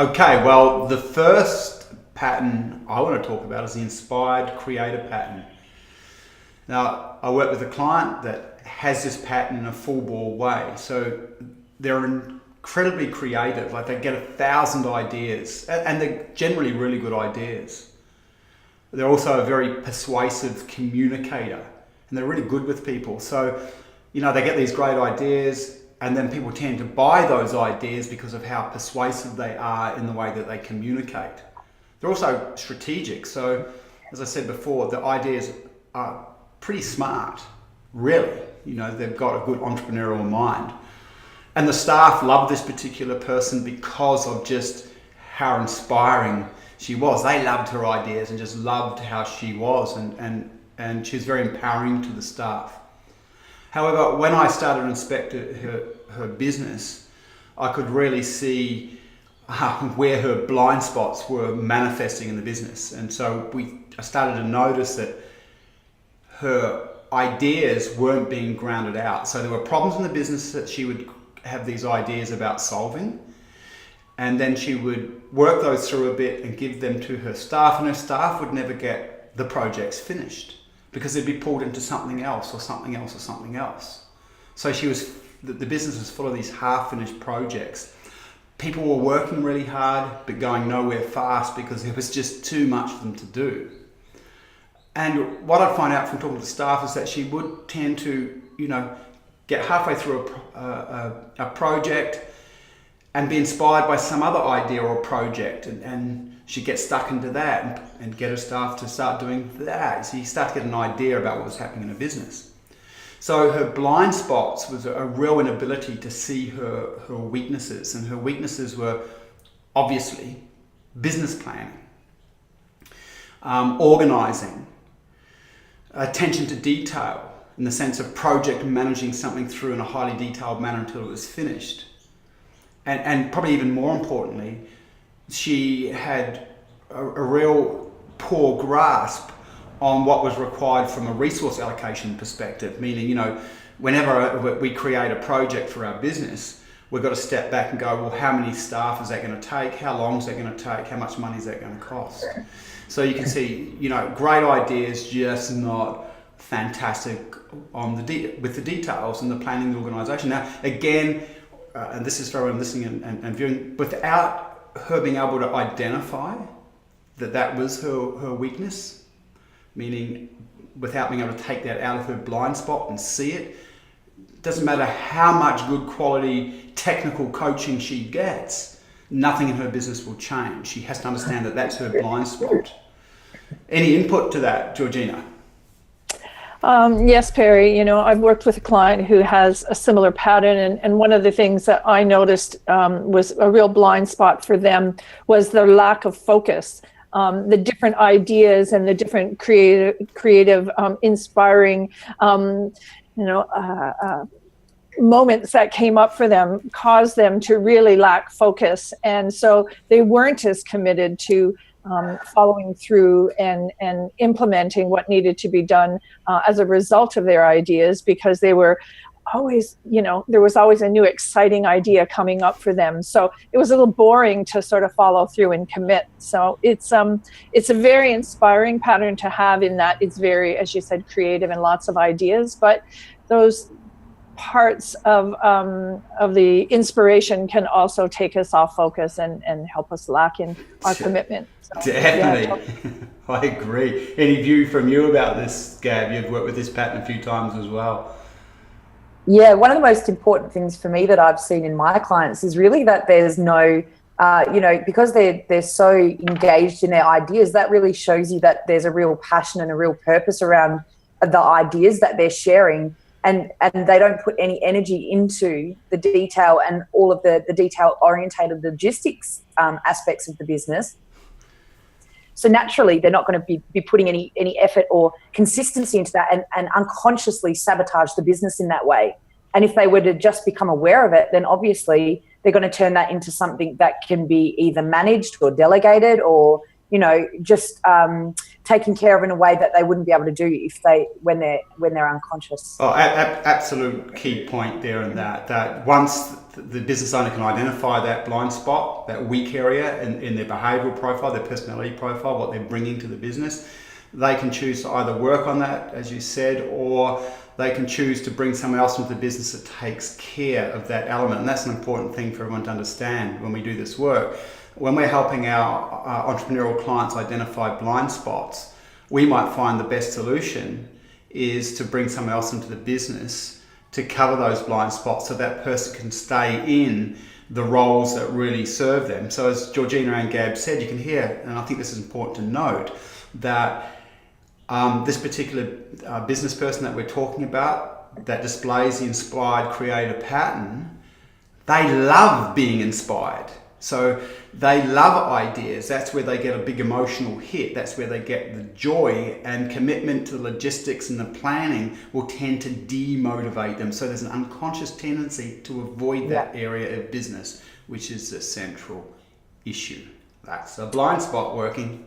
Okay, well, the first pattern I want to talk about is the inspired creator pattern. Now, I work with a client that has this pattern in a full bore way. So they're incredibly creative, like they get 1,000 ideas, and they're generally really good ideas. They're also a very persuasive communicator, and they're really good with people. So, they get these great ideas, and then people tend to buy those ideas because of how persuasive they are in the way that they communicate. They're also strategic. So, as I said before, the ideas are pretty smart, really. They've got a good entrepreneurial mind. And the staff love this particular person because of just how inspiring she was. They loved her ideas and just loved how she was, and she was very empowering to the staff. However, when I started to inspect her business, I could really see where her blind spots were manifesting in the business. And so I started to notice that her ideas weren't being grounded out. So there were problems in the business that she would have these ideas about solving, and then she would work those through a bit and give them to her staff, and her staff would never get the projects finished because they'd be pulled into something else or something else or something else. So the business was full of these half-finished projects. People were working really hard but going nowhere fast because there was just too much for them to do. And what I'd find out from talking to staff is that she would tend to, get halfway through a project and be inspired by some other idea or project, and she'd get stuck into that and get her staff to start doing that. So you start to get an idea about what was happening in her business. So her blind spots was a real inability to see her weaknesses, and her weaknesses were obviously business planning, organising, attention to detail, in the sense of project managing something through in a highly detailed manner until it was finished. And probably even more importantly, she had a real poor grasp on what was required from a resource allocation perspective, meaning, whenever we create a project for our business, we've got to step back and go, well, how many staff is that going to take? How long is that going to take? How much money is that going to cost? So you can see, great ideas, just not fantastic with the details and the planning and the organisation. Now, again, and this is for everyone listening and viewing, without her being able to identify that was her weakness, meaning without being able to take that out of her blind spot and see it, doesn't matter how much good quality technical coaching she gets, nothing in her business will change. She has to understand that that's her blind spot. Any input to that, Georgina? Yes, Perry. I've worked with a client who has a similar pattern, and one of the things that I noticed was a real blind spot for them was their lack of focus. The different ideas and the different creative, inspiring, moments that came up for them caused them to really lack focus, and so they weren't as committed to following through and implementing what needed to be done as a result of their ideas, because they were always, there was always a new exciting idea coming up for them. So it was a little boring to sort of follow through and commit. So it's a very inspiring pattern to have, in that it's very, as you said, creative and lots of ideas, but those parts of the inspiration can also take us off focus and help us lack in our commitment. So, definitely. Yeah, totally. I agree. Any view from you about this, Gab? You've worked with this pattern a few times as well. Yeah, one of the most important things for me that I've seen in my clients is really that there's no, because they're so engaged in their ideas, that really shows you that there's a real passion and a real purpose around the ideas that they're sharing. And they don't put any energy into the detail and all of the detail-orientated logistics aspects of the business. So naturally, they're not going to be putting any effort or consistency into that, and unconsciously sabotage the business in that way. And if they were to just become aware of it, then obviously they're going to turn that into something that can be either managed or delegated, or just taken care of in a way that they wouldn't be able to do when they're unconscious. Oh, absolute key point there in that once the business owner can identify that blind spot, that weak area in their behavioural profile, their personality profile, what they're bringing to the business, they can choose to either work on that, as you said, or they can choose to bring someone else into the business that takes care of that element. And that's an important thing for everyone to understand when we do this work. When we're helping our entrepreneurial clients identify blind spots, we might find the best solution is to bring someone else into the business to cover those blind spots so that person can stay in the roles that really serve them. So as Georgina and Gab said, you can hear, and I think this is important to note, that this particular business person that we're talking about that displays the inspired creator pattern, they love being inspired. So they love ideas. That's where they get a big emotional hit. That's where they get the joy, and commitment to the logistics and the planning will tend to demotivate them. So there's an unconscious tendency to avoid that area of business, which is the central issue. That's a blind spot working.